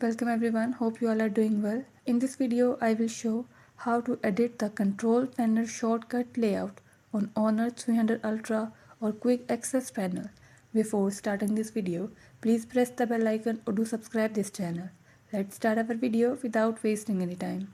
Welcome everyone, hope you all are doing well. In this video, I will show how to edit the control panel shortcut layout on Honor 300 Ultra or Quick Access panel. Before starting this video, please press the bell icon or do subscribe this channel. Let's start our video without wasting any time.